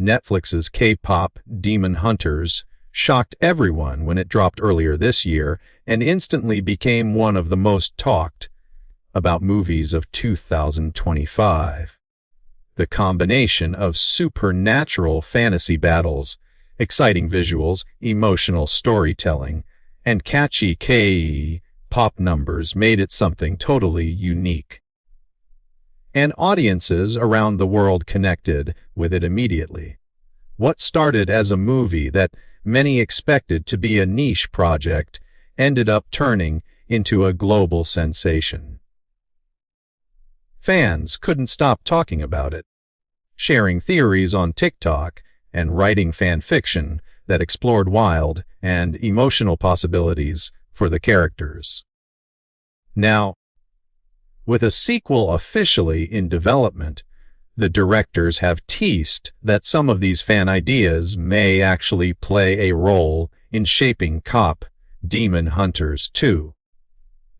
Netflix's K-pop Demon Hunters shocked everyone when it dropped earlier this year and instantly became one of the most talked about movies of 2025. The combination of supernatural fantasy battles, exciting visuals, emotional storytelling, and catchy K-pop numbers made it something totally unique. And audiences around the world connected with it immediately. What started as a movie that many expected to be a niche project ended up turning into a global sensation. Fans couldn't stop talking about it, sharing theories on TikTok and writing fan fiction that explored wild and emotional possibilities for the characters. Now, with a sequel officially in development, the directors have teased that some of these fan ideas may actually play a role in shaping KPop Demon Hunters 2.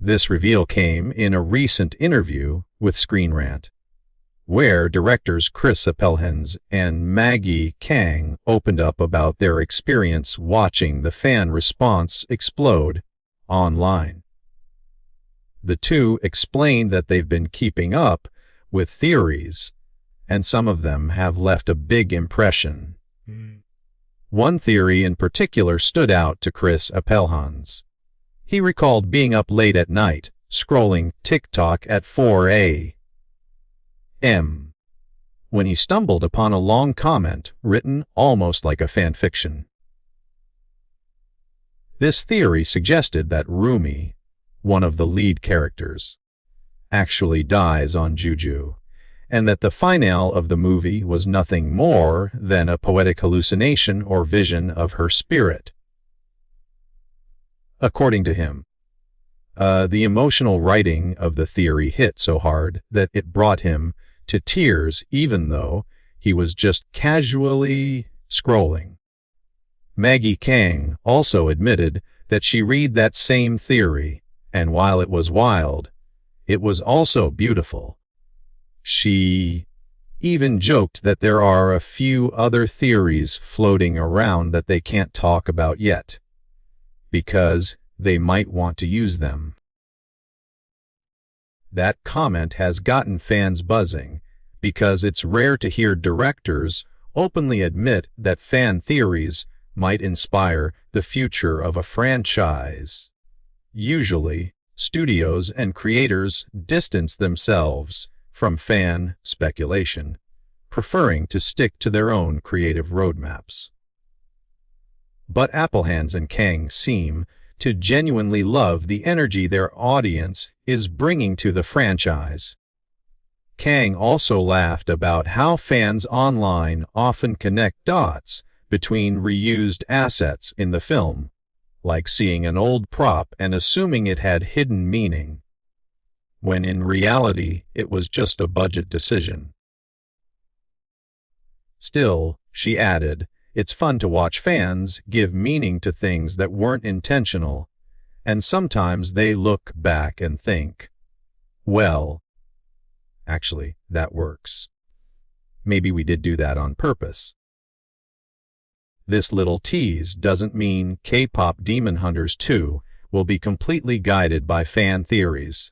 This reveal came in a recent interview with Screen Rant, where directors Chris Appelhans and Maggie Kang opened up about their experience watching the fan response explode online. The two explained that they've been keeping up with theories, and some of them have left a big impression. One theory in particular stood out to Chris Appelhans. He recalled being up late at night, scrolling TikTok at 4 a.m. when he stumbled upon a long comment written almost like a fan fiction. This theory suggested that Rumi, one of the lead characters, actually dies on Juju, and that the finale of the movie was nothing more than a poetic hallucination or vision of her spirit. According to him, the emotional writing of the theory hit so hard that it brought him to tears even though he was just casually scrolling. Maggie Kang also admitted that she read that same theory, and while it was wild, it was also beautiful. She even joked that there are a few other theories floating around that they can't talk about yet, because they might want to use them. That comment has gotten fans buzzing, because it's rare to hear directors openly admit that fan theories might inspire the future of a franchise. Usually, studios and creators distance themselves from fan speculation, preferring to stick to their own creative roadmaps. But Appelhans and Kang seem to genuinely love the energy their audience is bringing to the franchise. Kang also laughed about how fans online often connect dots between reused assets in the film, like seeing an old prop and assuming it had hidden meaning, when in reality it was just a budget decision. Still, she added, it's fun to watch fans give meaning to things that weren't intentional, and sometimes they look back and think, well, actually, that works. Maybe we did do that on purpose. This little tease doesn't mean K-pop Demon Hunters 2 will be completely guided by fan theories,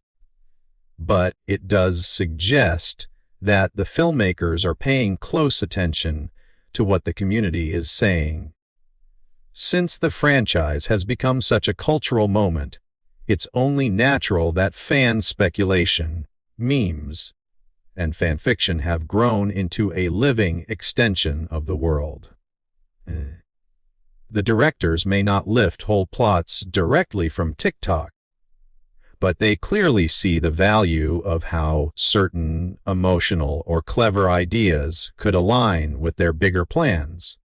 but it does suggest that the filmmakers are paying close attention to what the community is saying. Since the franchise has become such a cultural moment, it's only natural that fan speculation, memes, and fan fiction have grown into a living extension of the world. The directors may not lift whole plots directly from TikTok, but they clearly see the value of how certain emotional or clever ideas could align with their bigger plans.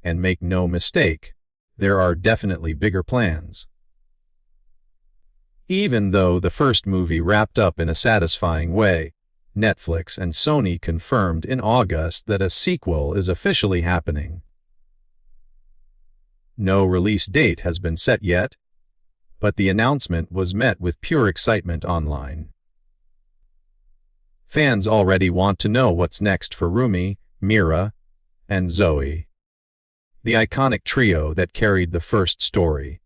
And make no mistake, there are definitely bigger plans. Even though the first movie wrapped up in a satisfying way, Netflix and Sony confirmed in August that a sequel is officially happening. No release date has been set yet, but the announcement was met with pure excitement online. Fans already want to know what's next for Rumi, Mira, and Zoe, the iconic trio that carried the first story.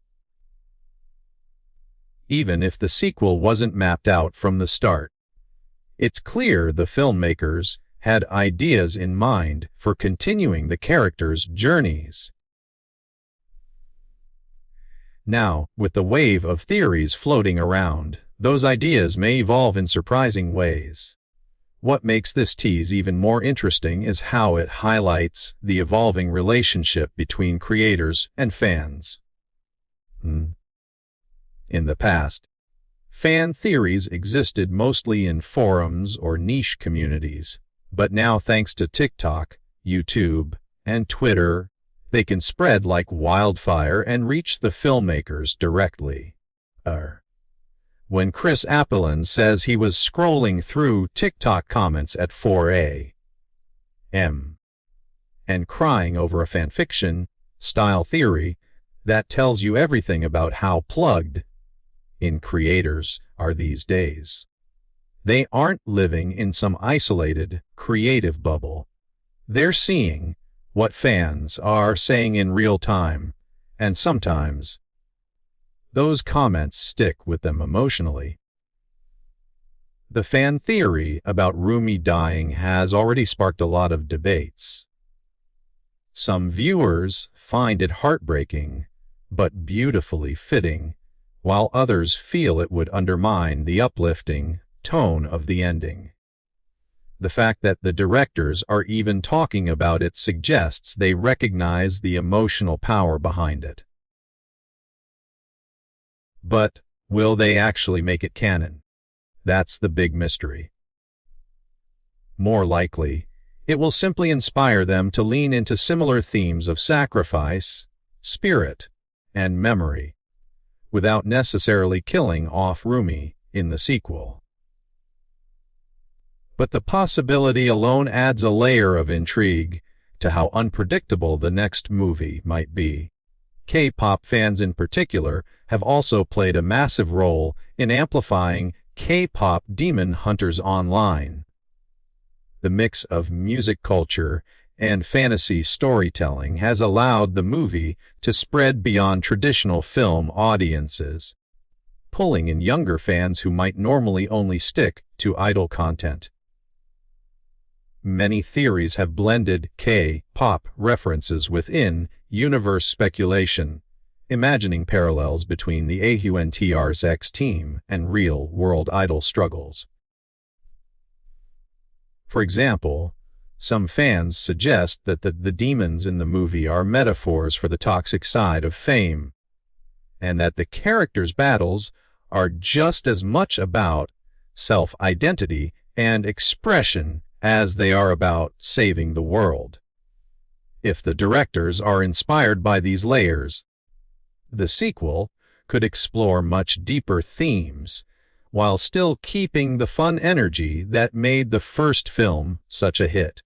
Even if the sequel wasn't mapped out from the start, it's clear the filmmakers had ideas in mind for continuing the characters' journeys. Now, with the wave of theories floating around, those ideas may evolve in surprising ways. What makes this tease even more interesting is how it highlights the evolving relationship between creators and fans. In the past, fan theories existed mostly in forums or niche communities, but now thanks to TikTok, YouTube, and Twitter, they can spread like wildfire and reach the filmmakers directly. When Chris Appelin says he was scrolling through TikTok comments at 4 a.m. and crying over a fanfiction style theory, that tells you everything about how plugged in creators are these days. They aren't living in some isolated, creative bubble. They're seeing what fans are saying in real time, and sometimes those comments stick with them emotionally. The fan theory about Rumi dying has already sparked a lot of debates. Some viewers find it heartbreaking, but beautifully fitting, while others feel it would undermine the uplifting tone of the ending. The fact that the directors are even talking about it suggests they recognize the emotional power behind it. But will they actually make it canon? That's the big mystery. More likely, it will simply inspire them to lean into similar themes of sacrifice, spirit, and memory, without necessarily killing off Rumi in the sequel. But the possibility alone adds a layer of intrigue to how unpredictable the next movie might be. K-pop fans in particular have also played a massive role in amplifying K-pop demon hunters online. The mix of music culture and fantasy storytelling has allowed the movie to spread beyond traditional film audiences, pulling in younger fans who might normally only stick to idol content. Many theories have blended K-pop references within universe speculation, imagining parallels between the AHUNTR's X team and real-world idol struggles. For example, some fans suggest that the demons in the movie are metaphors for the toxic side of fame, and that the characters' battles are just as much about self-identity and expression as they are about saving the world. If the directors are inspired by these layers, the sequel could explore much deeper themes, while still keeping the fun energy that made the first film such a hit.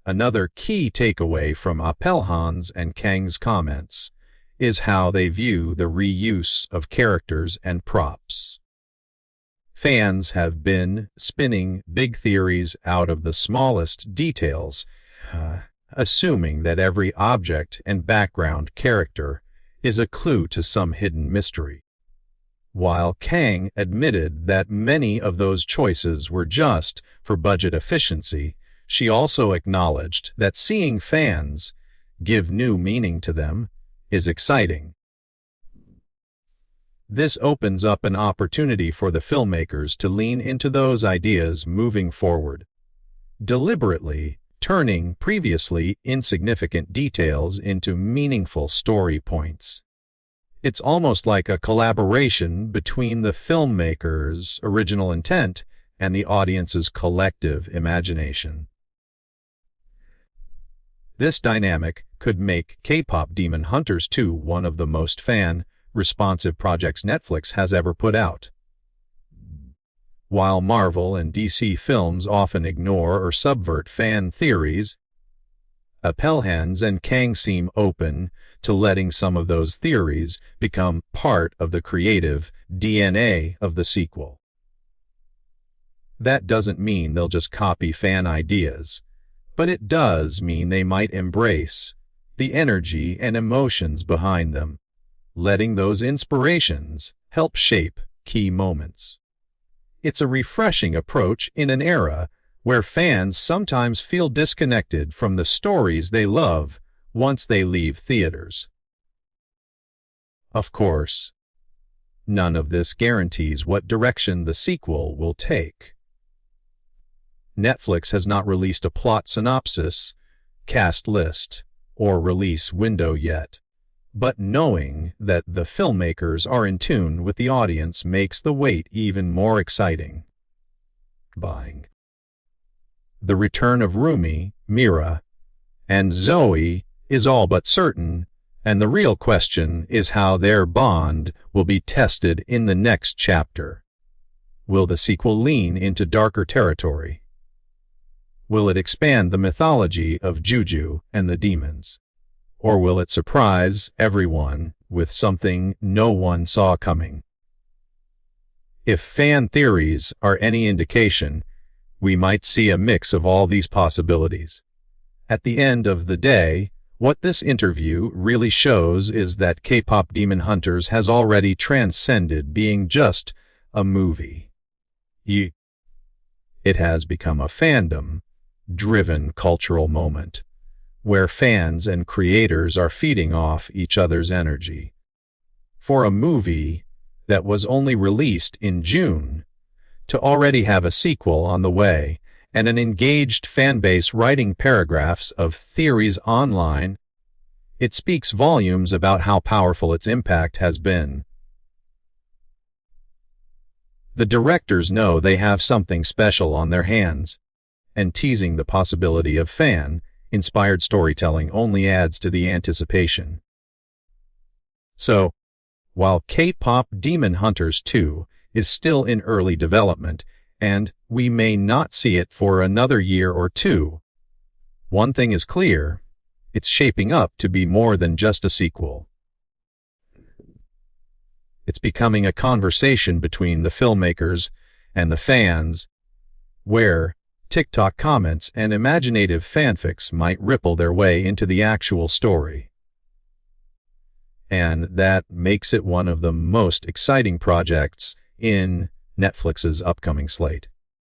Another key takeaway from Appelhan's and Kang's comments is how they view the reuse of characters and props. Fans have been spinning big theories out of the smallest details, assuming that every object and background character is a clue to some hidden mystery. While Kang admitted that many of those choices were just for budget efficiency, she also acknowledged that seeing fans give new meaning to them is exciting. This opens up an opportunity for the filmmakers to lean into those ideas moving forward, deliberately turning previously insignificant details into meaningful story points. It's almost like a collaboration between the filmmaker's original intent and the audience's collective imagination. This dynamic could make K-pop Demon Hunters 2 one of the most fan-responsive projects Netflix has ever put out. While Marvel and DC films often ignore or subvert fan theories, Appelhan's and Kang seem open to letting some of those theories become part of the creative DNA of the sequel. That doesn't mean they'll just copy fan ideas, but it does mean they might embrace the energy and emotions behind them, letting those inspirations help shape key moments. It's a refreshing approach in an era where fans sometimes feel disconnected from the stories they love once they leave theaters. Of course, none of this guarantees what direction the sequel will take. Netflix has not released a plot synopsis, cast list, or release window yet, but knowing that the filmmakers are in tune with the audience makes the wait even more exciting. The return of Rumi, Mira, and Zoe is all but certain, and the real question is how their bond will be tested in the next chapter. Will the sequel lean into darker territory? Will it expand the mythology of Juju and the demons? Or will it surprise everyone with something no one saw coming? If fan theories are any indication, we might see a mix of all these possibilities. At the end of the day, what this interview really shows is that K-pop Demon Hunters has already transcended being just a movie. It has become a fandom-driven cultural moment, where fans and creators are feeding off each other's energy. For a movie that was only released in June, to already have a sequel on the way and an engaged fanbase writing paragraphs of theories online, it speaks volumes about how powerful its impact has been. The directors know they have something special on their hands, and teasing the possibility of fan-inspired storytelling only adds to the anticipation. So, while K-pop Demon Hunters 2 is still in early development, and we may not see it for another year or two, one thing is clear: it's shaping up to be more than just a sequel. It's becoming a conversation between the filmmakers and the fans, where TikTok comments and imaginative fanfics might ripple their way into the actual story. And that makes it one of the most exciting projects in Netflix's upcoming slate.